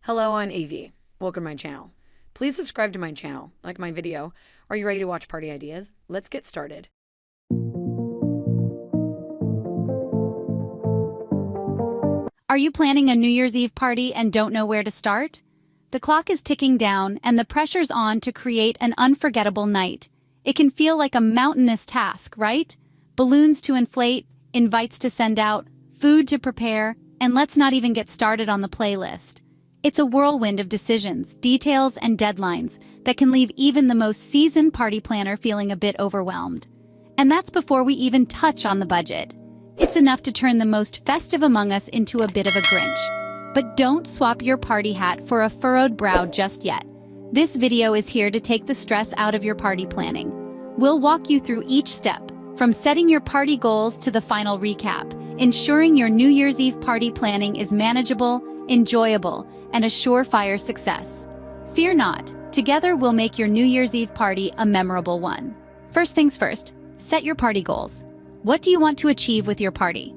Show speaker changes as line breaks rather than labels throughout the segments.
Hello, I'm Evie. Welcome to my channel. Please subscribe to my channel, like my video. Are you ready to watch party ideas? Let's get started.
Are you planning a New Year's Eve party and don't know where to start? The clock is ticking down and the pressure's on to create an unforgettable night. It can feel like a mountainous task, right? Balloons to inflate, invites to send out, food to prepare, and let's not even get started on the playlist. It's a whirlwind of decisions, details, and deadlines that can leave even the most seasoned party planner feeling a bit overwhelmed. And that's before we even touch on the budget. It's enough to turn the most festive among us into a bit of a Grinch. But don't swap your party hat for a furrowed brow just yet. This video is here to take the stress out of your party planning. We'll walk you through each step, from setting your party goals to the final recap, ensuring your New Year's Eve party planning is manageable, enjoyable, and a surefire success. Fear not, together we'll make your New Year's Eve party a memorable one. First things first, set your party goals. What do you want to achieve with your party?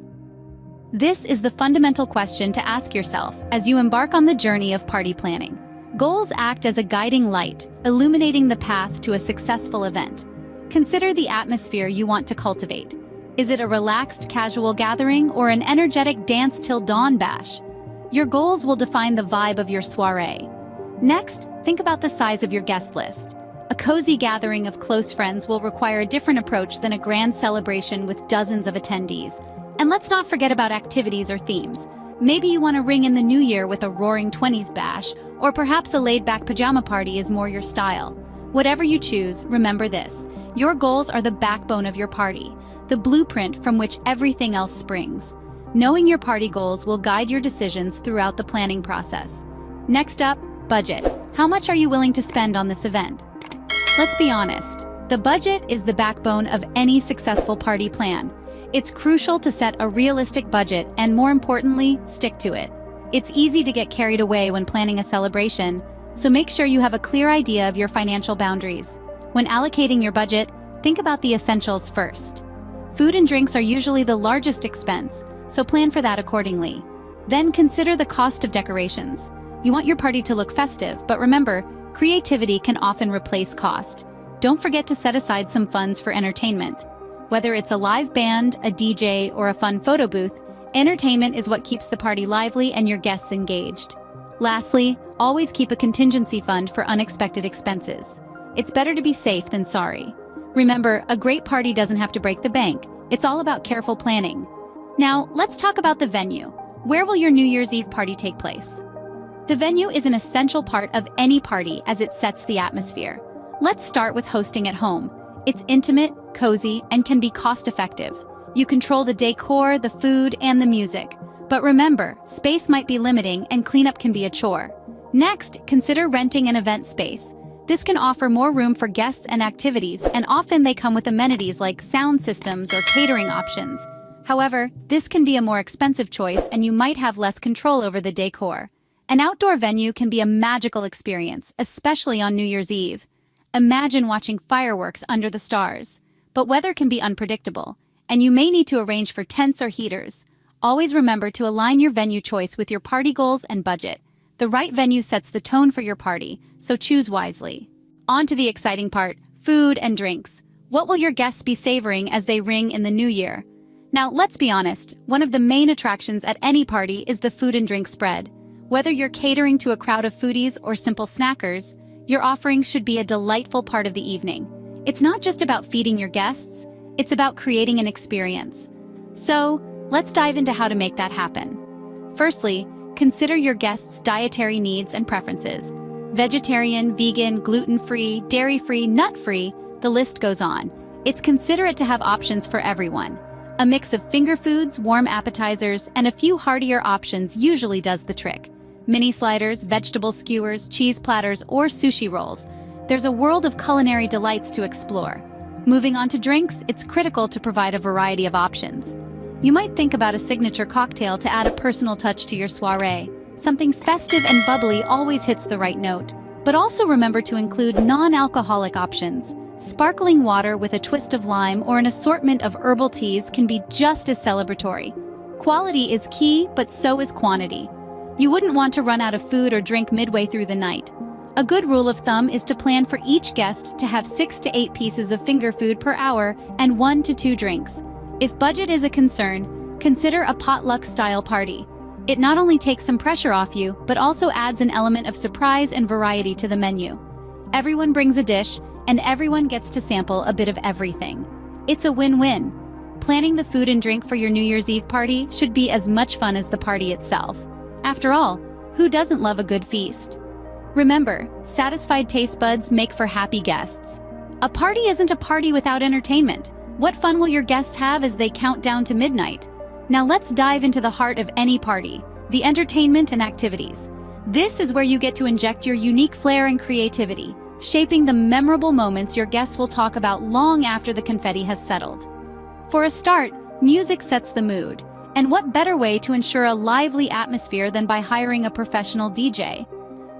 This is the fundamental question to ask yourself as you embark on the journey of party planning. Goals act as a guiding light, illuminating the path to a successful event. Consider the atmosphere you want to cultivate. Is it a relaxed, casual gathering or an energetic dance till dawn bash? Your goals will define the vibe of your soiree. Next, think about the size of your guest list. A cozy gathering of close friends will require a different approach than a grand celebration with dozens of attendees. And let's not forget about activities or themes. Maybe you want to ring in the new year with a roaring 20s bash, or perhaps a laid-back pajama party is more your style. Whatever you choose, remember this. Your goals are the backbone of your party, the blueprint from which everything else springs. Knowing your party goals will guide your decisions throughout the planning process. Next up, budget. How much are you willing to spend on this event? Let's be honest. The budget is the backbone of any successful party plan. It's crucial to set a realistic budget and, more importantly, stick to it. It's easy to get carried away when planning a celebration, so make sure you have a clear idea of your financial boundaries. When allocating your budget, think about the essentials first. Food and drinks are usually the largest expense, so plan for that accordingly. Then consider the cost of decorations. You want your party to look festive, but remember, creativity can often replace cost. Don't forget to set aside some funds for entertainment. Whether it's a live band, a DJ, or a fun photo booth, entertainment is what keeps the party lively and your guests engaged. Lastly, always keep a contingency fund for unexpected expenses. It's better to be safe than sorry. Remember, a great party doesn't have to break the bank. It's all about careful planning. Now, let's talk about the venue. Where will your New Year's Eve party take place? The venue is an essential part of any party as it sets the atmosphere. Let's start with hosting at home. It's intimate, cozy, and can be cost-effective. You control the decor, the food, and the music. But remember, space might be limiting and cleanup can be a chore. Next, consider renting an event space. This can offer more room for guests and activities, and often they come with amenities like sound systems or catering options. However, this can be a more expensive choice and you might have less control over the decor. An outdoor venue can be a magical experience, especially on New Year's Eve. Imagine watching fireworks under the stars. But weather can be unpredictable, and you may need to arrange for tents or heaters. Always remember to align your venue choice with your party goals and budget. The right venue sets the tone for your party, so choose wisely. On to the exciting part, food and drinks. What will your guests be savoring as they ring in the new year? Now, let's be honest, one of the main attractions at any party is the food and drink spread. Whether you're catering to a crowd of foodies or simple snackers, your offerings should be a delightful part of the evening. It's not just about feeding your guests, it's about creating an experience. So, let's dive into how to make that happen. Firstly, consider your guests' dietary needs and preferences. Vegetarian, vegan, gluten-free, dairy-free, nut-free, the list goes on. It's considerate to have options for everyone. A mix of finger foods, warm appetizers, and a few heartier options usually does the trick. Mini sliders, vegetable skewers, cheese platters, or sushi rolls. There's a world of culinary delights to explore. Moving on to drinks, it's critical to provide a variety of options. You might think about a signature cocktail to add a personal touch to your soiree. Something festive and bubbly always hits the right note. But also remember to include non-alcoholic options. Sparkling water with a twist of lime or an assortment of herbal teas can be just as celebratory. Quality is key, but so is quantity. You wouldn't want to run out of food or drink midway through the night. A good rule of thumb is to plan for each guest to have 6 to 8 pieces of finger food per hour and 1 to 2 drinks. If budget is a concern, consider a potluck-style party. It not only takes some pressure off you, but also adds an element of surprise and variety to the menu. Everyone brings a dish, and everyone gets to sample a bit of everything. It's a win-win. Planning the food and drink for your New Year's Eve party should be as much fun as the party itself. After all, who doesn't love a good feast? Remember, satisfied taste buds make for happy guests. A party isn't a party without entertainment. What fun will your guests have as they count down to midnight? Now let's dive into the heart of any party, the entertainment and activities. This is where you get to inject your unique flair and creativity, shaping the memorable moments your guests will talk about long after the confetti has settled. For a start, music sets the mood. And what better way to ensure a lively atmosphere than by hiring a professional DJ?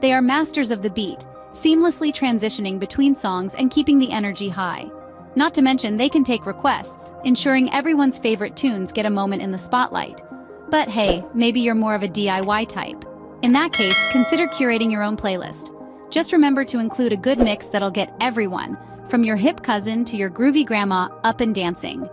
They are masters of the beat, seamlessly transitioning between songs and keeping the energy high. Not to mention, they can take requests, ensuring everyone's favorite tunes get a moment in the spotlight. But hey, maybe you're more of a DIY type. In that case, consider curating your own playlist. Just remember to include a good mix that'll get everyone, from your hip cousin to your groovy grandma, up and dancing.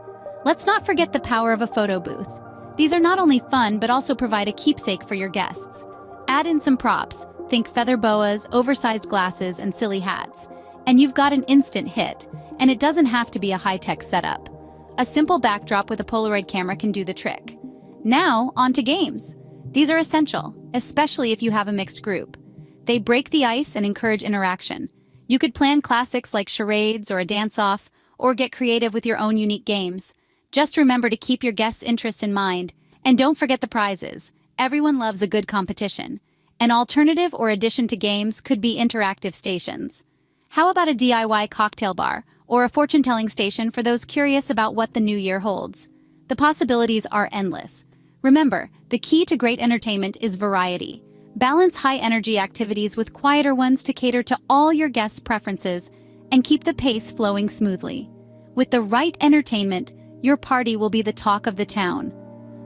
Let's not forget the power of a photo booth. These are not only fun, but also provide a keepsake for your guests. Add in some props, think feather boas, oversized glasses, and silly hats. And you've got an instant hit, and it doesn't have to be a high-tech setup. A simple backdrop with a Polaroid camera can do the trick. Now, on to games. These are essential, especially if you have a mixed group. They break the ice and encourage interaction. You could plan classics like charades or a dance-off, or get creative with your own unique games. Just remember to keep your guests' interests in mind, and don't forget the prizes. Everyone loves a good competition. An alternative or addition to games could be interactive stations. How about a DIY cocktail bar, or a fortune-telling station for those curious about what the new year holds? The possibilities are endless. Remember, the key to great entertainment is variety. Balance high-energy activities with quieter ones to cater to all your guests' preferences, and keep the pace flowing smoothly. With the right entertainment, your party will be the talk of the town.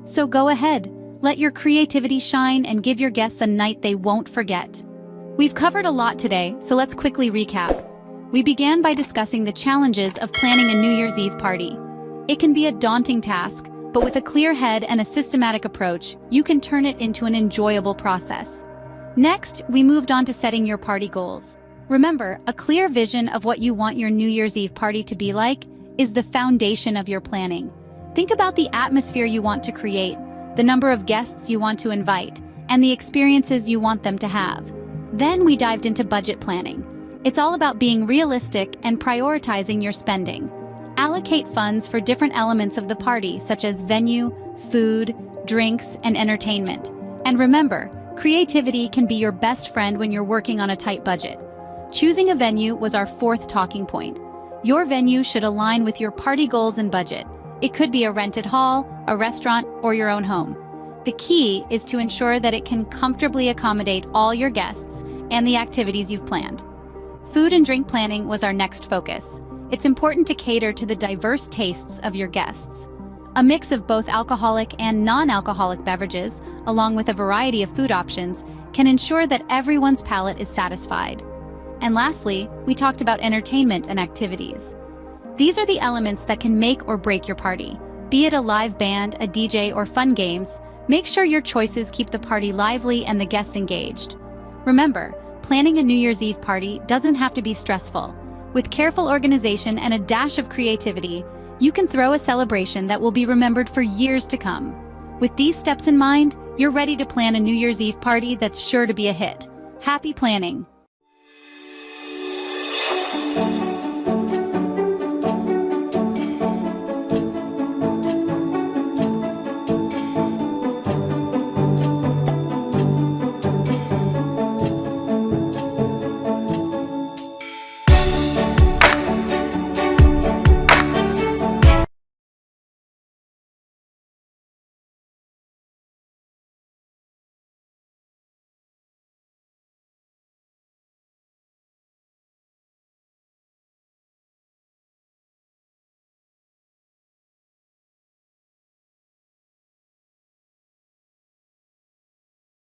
So go ahead, let your creativity shine and give your guests a night they won't forget. We've covered a lot today, so let's quickly recap. We began by discussing the challenges of planning a New Year's Eve party. It can be a daunting task, but with a clear head and a systematic approach, you can turn it into an enjoyable process. Next, we moved on to setting your party goals. Remember, a clear vision of what you want your New Year's Eve party to be like is the foundation of your planning. Think about the atmosphere you want to create, the number of guests you want to invite, and the experiences you want them to have. Then we dived into budget planning. It's all about being realistic and prioritizing your spending. Allocate funds for different elements of the party, such as venue, food, drinks, and entertainment. And remember, creativity can be your best friend when you're working on a tight budget. Choosing a venue was our fourth talking point. Your venue should align with your party goals and budget. It could be a rented hall, a restaurant, or your own home. The key is to ensure that it can comfortably accommodate all your guests and the activities you've planned. Food and drink planning was our next focus. It's important to cater to the diverse tastes of your guests. A mix of both alcoholic and non-alcoholic beverages, along with a variety of food options, can ensure that everyone's palate is satisfied. And lastly, we talked about entertainment and activities. These are the elements that can make or break your party. Be it a live band, a DJ, or fun games, make sure your choices keep the party lively and the guests engaged. Remember, planning a New Year's Eve party doesn't have to be stressful. With careful organization and a dash of creativity, you can throw a celebration that will be remembered for years to come. With these steps in mind, you're ready to plan a New Year's Eve party that's sure to be a hit. Happy planning!